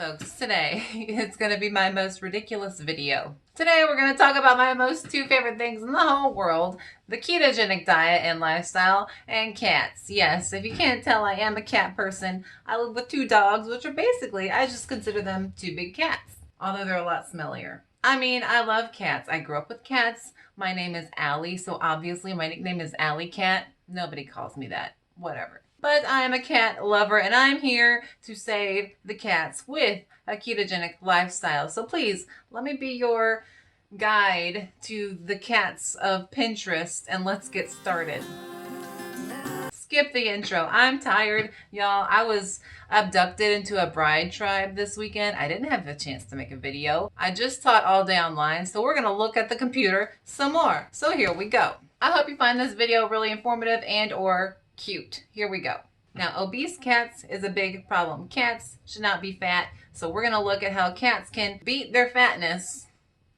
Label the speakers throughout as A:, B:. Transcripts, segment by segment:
A: folks, today it's going to be my most ridiculous video. Today we're going to talk about my most two favorite things in the whole world, the ketogenic diet and lifestyle, and cats. Yes, if you can't tell, I am a cat person. I live with two dogs, which are basically, I just consider them two big cats, although they're a lot smellier. I mean, I love cats. I grew up with cats. My name is Allie, so obviously my nickname is Alley Cat. Nobody calls me that. Whatever. But I am a cat lover and I'm here to save the cats with a ketogenic lifestyle. So please, let me be your guide to the cats of Pinterest and let's get started. Skip the intro. I'm tired, y'all. I was abducted into a bride tribe this weekend. I didn't have a chance to make a video. I just taught all day online, so we're gonna look at the computer some more. So here we go. I hope you find this video really informative and or cute. Here we go. Now, obese cats is a big problem. Cats should not be fat, so we're going to look at how cats can beat their fatness,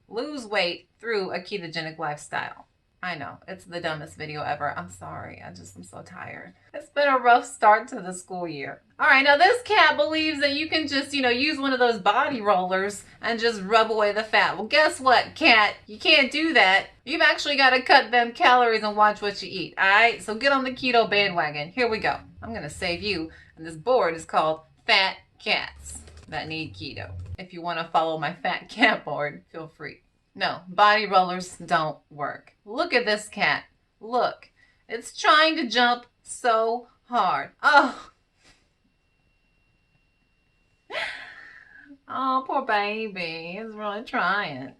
A: lose weight through a ketogenic lifestyle. I know, it's the dumbest video ever. I'm sorry, I'm so tired. It's been a rough start to the school year. All right, now this cat believes that you can just, use one of those body rollers and just rub away the fat. Well, guess what, cat? You can't do that. You've actually got to cut them calories and watch what you eat, all right? So get on the keto bandwagon. Here we go. I'm going to save you, and this board is called Fat Cats That Need Keto. If you want to follow my fat cat board, feel free. No, body rollers don't work. Look at this cat. Look. It's trying to jump so hard. Oh. Oh, poor baby. He's really trying.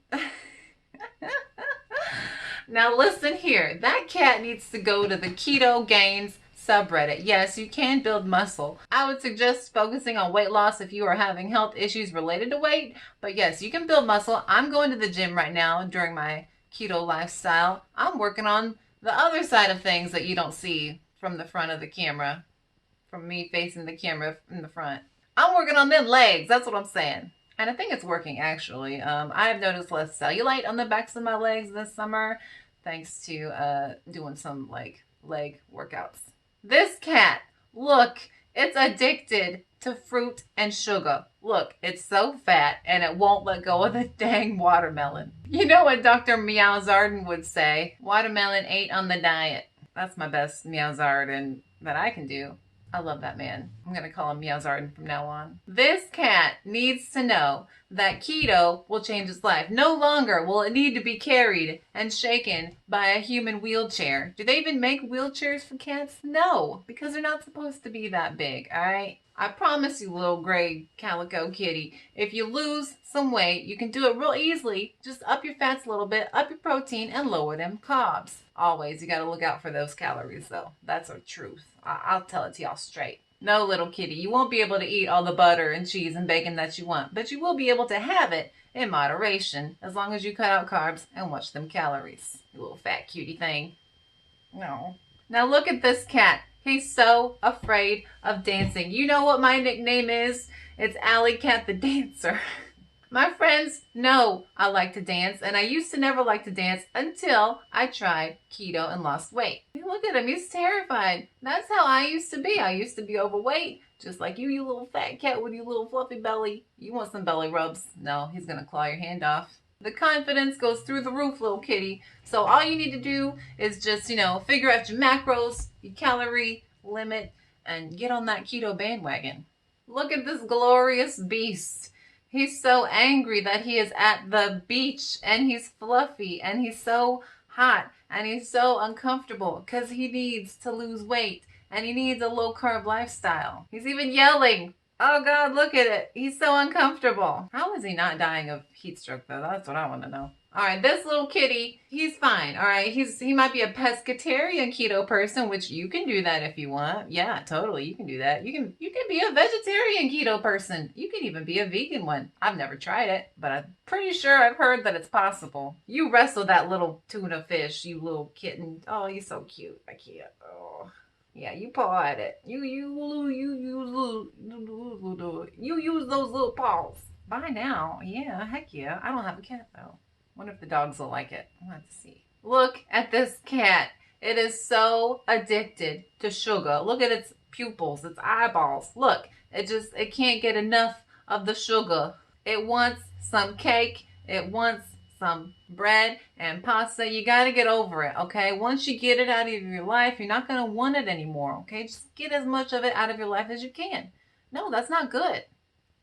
A: Now listen here. That cat needs to go to the Keto Gains subreddit. Yes, you can build muscle. I would suggest focusing on weight loss if you are having health issues related to weight. But yes, you can build muscle. I'm going to the gym right now during my keto lifestyle. I'm working on the other side of things that you don't see from the front of the camera, from me facing the camera in the front. I'm working on them legs. That's what I'm saying. And I think it's working, actually. I've noticed less cellulite on the backs of my legs this summer, thanks to doing some leg workouts. This cat, look, it's addicted to fruit and sugar. Look, it's so fat and it won't let go of the dang watermelon. You know what Dr. Meow Zarden would say? Watermelon ain't on the diet. That's my best Meow Zarden that I can do. I love that man. I'm going to call him Meow Zarden from now on. This cat needs to know that keto will change its life. No longer will it need to be carried and shaken by a human wheelchair. Do they even make wheelchairs for cats? No, because they're not supposed to be that big, all right? I promise you, little gray calico kitty, if you lose some weight, you can do it real easily. Just up your fats a little bit, up your protein, and lower them carbs. Always, you got to look out for those calories, though. That's the truth. I'll tell it to y'all straight. No, little kitty, you won't be able to eat all the butter and cheese and bacon that you want, but you will be able to have it in moderation, as long as you cut out carbs and watch them calories. You little fat cutie thing. No. Now look at this cat. He's so afraid of dancing. You know what my nickname is? It's Alley Cat the Dancer. My friends know I like to dance, and I used to never like to dance until I tried keto and lost weight. Look at him, he's terrified. That's how I used to be. I used to be overweight, just like you little fat cat with your little fluffy belly. You want some belly rubs? No, he's gonna claw your hand off. The confidence goes through the roof, little kitty. So all you need to do is just, figure out your macros, your calorie limit, and get on that keto bandwagon. Look at this glorious beast. He's so angry that he is at the beach and he's fluffy and he's so hot and he's so uncomfortable because he needs to lose weight and he needs a low carb lifestyle. He's even yelling. Oh God, look at it. He's so uncomfortable. How is he not dying of heat stroke though? That's what I want to know. All right, this little kitty, he's fine. All right, he might be a pescatarian keto person, which you can do that if you want. Yeah, totally, you can do that. You can be a vegetarian keto person. You can even be a vegan one. I've never tried it, but I'm pretty sure I've heard that it's possible. You wrestle that little tuna fish, you little kitten. Oh, you're so cute. I can't. Oh. Yeah, you paw at it. You use those little paws. Bye now. Yeah, heck yeah. I don't have a cat though. Wonder if the dogs will like it. We'll have to see. Look at this cat. It is so addicted to sugar. Look at its pupils, its eyeballs. Look, it can't get enough of the sugar. It wants some cake. It wants some bread and pasta. You got to get over it, okay? Once you get it out of your life, you're not going to want it anymore, okay? Just get as much of it out of your life as you can. No, that's not good.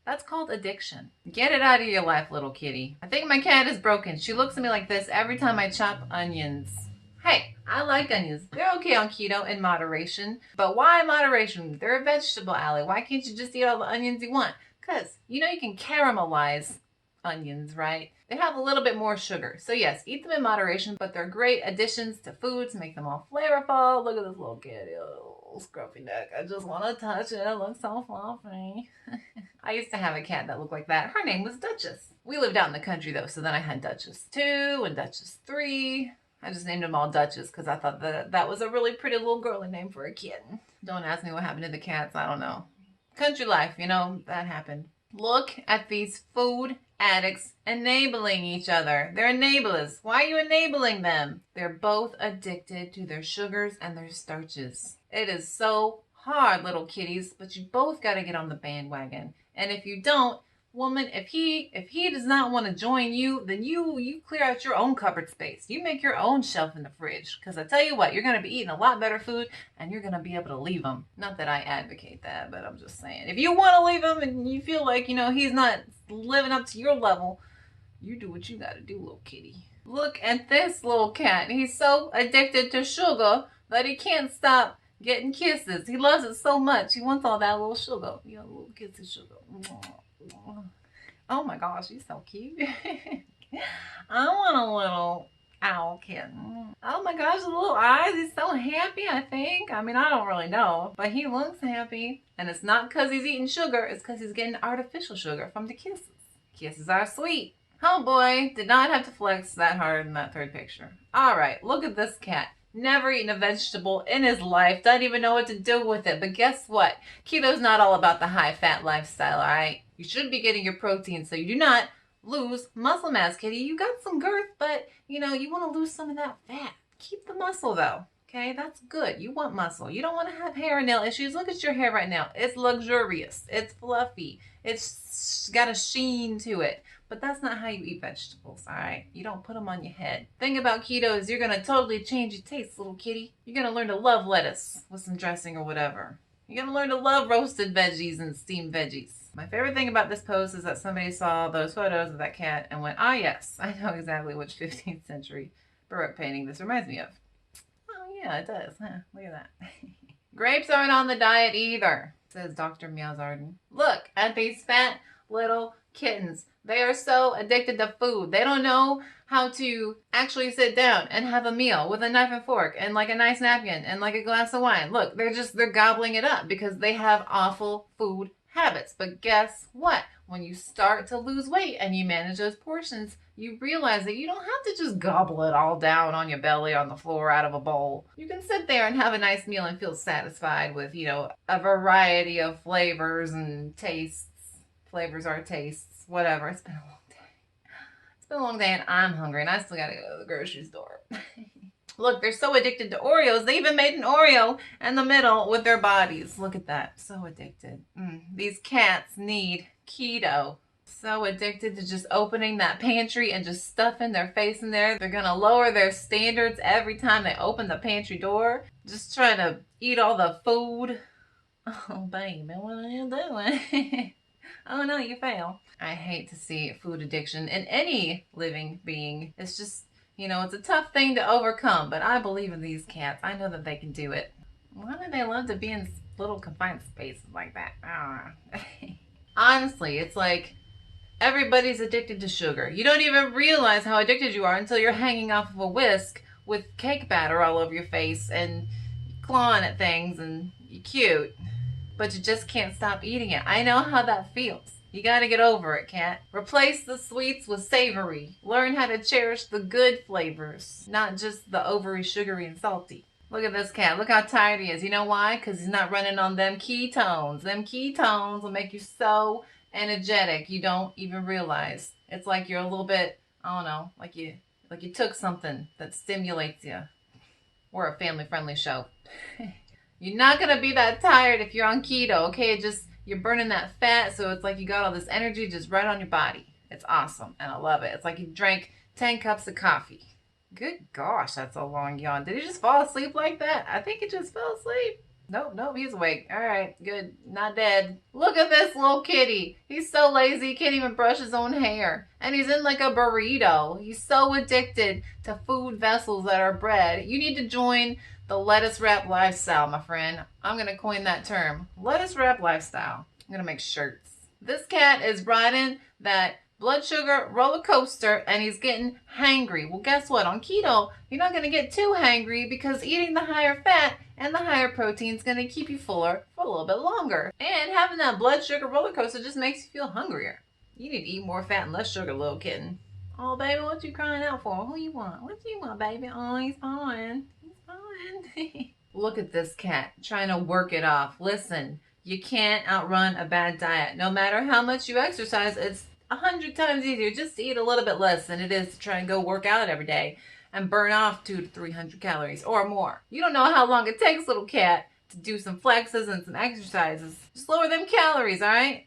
A: That's called addiction. Get it out of your life, little kitty. I think my cat is broken. She looks at me like this every time I chop onions. Hey, I like onions. They're okay on keto in moderation. But why moderation? They're a vegetable, Allie. Why can't you just eat all the onions you want? Because, you can caramelize onions, right? They have a little bit more sugar. So yes, eat them in moderation, but they're great additions to food to make them all flavorful. Look at this little kitty, little scruffy neck. I just want to touch it. It looks so fluffy. I used to have a cat that looked like that. Her name was Duchess. We lived out in the country though, so then I had Duchess 2 and Duchess 3. I just named them all Duchess because I thought that was a really pretty little girly name for a kitten. Don't ask me what happened to the cats. I don't know. Country life, that happened. Look at these food addicts enabling each other. They're enablers. Why are you enabling them? They're both addicted to their sugars and their starches. It is so hard, little kitties, but you both got to get on the bandwagon. And if you don't, woman, if he does not want to join you, then you clear out your own cupboard space. You make your own shelf in the fridge. Because I tell you what, you're going to be eating a lot better food and you're going to be able to leave him. Not that I advocate that, but I'm just saying. If you want to leave him and you feel like, he's not living up to your level, you do what you got to do, little kitty. Look at this little cat. He's so addicted to sugar that he can't stop getting kisses. He loves it so much. He wants all that little sugar. Little kiss of sugar. Oh my gosh, he's so cute. I want a little owl kitten. Oh my gosh, the little eyes. He's so happy, I think. I don't really know, but he looks happy. And it's not because he's eating sugar. It's because he's getting artificial sugar from the kisses. Kisses are sweet. Oh boy, did not have to flex that hard in that third picture. All right, look at this cat. Never eaten a vegetable in his life. Doesn't even know what to do with it. But guess what? Keto's not all about the high-fat lifestyle, all right? You should be getting your protein so you do not lose muscle mass, kitty. You got some girth, but, you want to lose some of that fat. Keep the muscle, though. Okay, that's good. You want muscle. You don't want to have hair and nail issues. Look at your hair right now. It's luxurious. It's fluffy. It's got a sheen to it. But that's not how you eat vegetables, all right? You don't put them on your head. Thing about keto is you're going to totally change your taste, little kitty. You're going to learn to love lettuce with some dressing or whatever. You're going to learn to love roasted veggies and steamed veggies. My favorite thing about this post is that somebody saw those photos of that cat and went, ah, yes, I know exactly which 15th century Baroque painting this reminds me of. Oh, yeah, it does. Huh? Look at that. Grapes aren't on the diet either, says Dr. Meowsarden. Look at these fat little kittens. They are so addicted to food. They don't know how to actually sit down and have a meal with a knife and fork and like a nice napkin and like a glass of wine. Look, they're gobbling it up because they have awful food habits. But guess what? When you start to lose weight and you manage those portions, you realize that you don't have to just gobble it all down on your belly on the floor out of a bowl. You can sit there and have a nice meal and feel satisfied with, a variety of flavors and tastes. Flavors are tastes, whatever. It's been a long day. It's been a long day and I'm hungry and I still gotta go to the grocery store. Look, they're so addicted to Oreos. They even made an Oreo in the middle with their bodies. Look at that. So addicted. These cats need keto. So addicted to just opening that pantry and just stuffing their face in there. They're gonna lower their standards every time they open the pantry door. Just trying to eat all the food. Oh, baby, what are you doing? Oh no, you fail. I hate to see food addiction in any living being. It's just, it's a tough thing to overcome, but I believe in these cats. I know that they can do it. Why do they love to be in little confined spaces like that? Honestly, it's like everybody's addicted to sugar. You don't even realize how addicted you are until you're hanging off of a whisk with cake batter all over your face and clawing at things and you're cute. But you just can't stop eating it. I know how that feels. You gotta get over it, cat. Replace the sweets with savory. Learn how to cherish the good flavors, not just the overly sugary and salty. Look at this cat. Look how tired he is. You know why? Because he's not running on them ketones. Them ketones will make you so energetic you don't even realize. It's like you're a little bit, I don't know, like you took something that stimulates you. We're a family-friendly show. You're not going to be that tired if you're on keto, okay? you're burning that fat, so it's like you got all this energy just right on your body. It's awesome, and I love it. It's like you drank 10 cups of coffee. Good gosh, that's a long yawn. Did he just fall asleep like that? I think he just fell asleep. Nope, nope, he's awake. All right, good. Not dead. Look at this little kitty. He's so lazy, he can't even brush his own hair. And he's in like a burrito. He's so addicted to food vessels that are bread. You need to join the lettuce wrap lifestyle, my friend. I'm going to coin that term. Lettuce wrap lifestyle. I'm going to make shirts. This cat is riding that blood sugar roller coaster and he's getting hangry. Well, guess what? On keto, you're not going to get too hangry because eating the higher fat and the higher protein is going to keep you fuller for a little bit longer. And having that blood sugar roller coaster just makes you feel hungrier. You need to eat more fat and less sugar, little kitten. Oh, baby, what you crying out for? Who you want? What you want, baby? Oh, he's fine. He's fine. Look at this cat trying to work it off. Listen, you can't outrun a bad diet. No matter how much you exercise, it's 100 times easier just to eat a little bit less than it is to try and go work out every day and burn off 200 to 300 calories or more. You don't know how long it takes, little cat, to do some flexes and some exercises. Just lower them calories, all right?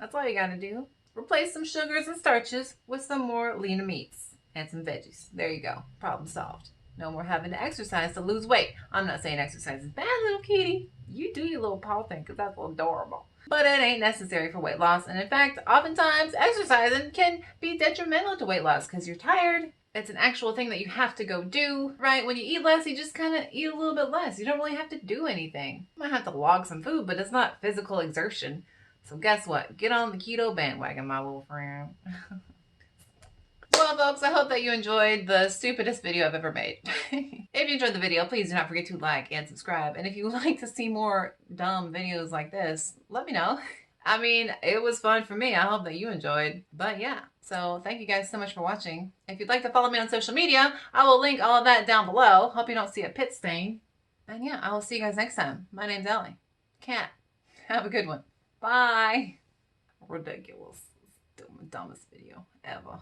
A: That's all you gotta do. Replace some sugars and starches with some more lean meats and some veggies. There you go. Problem solved. No more having to exercise to lose weight. I'm not saying exercise is bad, little kitty. You do your little paw thing because that's adorable. But it ain't necessary for weight loss. And in fact, oftentimes exercising can be detrimental to weight loss because you're tired. It's an actual thing that you have to go do, right? When you eat less, you just kind of eat a little bit less. You don't really have to do anything. You might have to log some food, but it's not physical exertion. So guess what? Get on the keto bandwagon, my little friend. Well, folks, I hope that you enjoyed the stupidest video I've ever made. If you enjoyed the video, please do not forget to like and subscribe. And if you would like to see more dumb videos like this, let me know. I mean, it was fun for me. I hope that you enjoyed. But yeah, so thank you guys so much for watching. If you'd like to follow me on social media, I will link all of that down below. Hope you don't see a pit stain. And yeah, I will see you guys next time. My name's Ellie. Cat. Have a good one. Bye. Ridiculous. Dumbest video ever.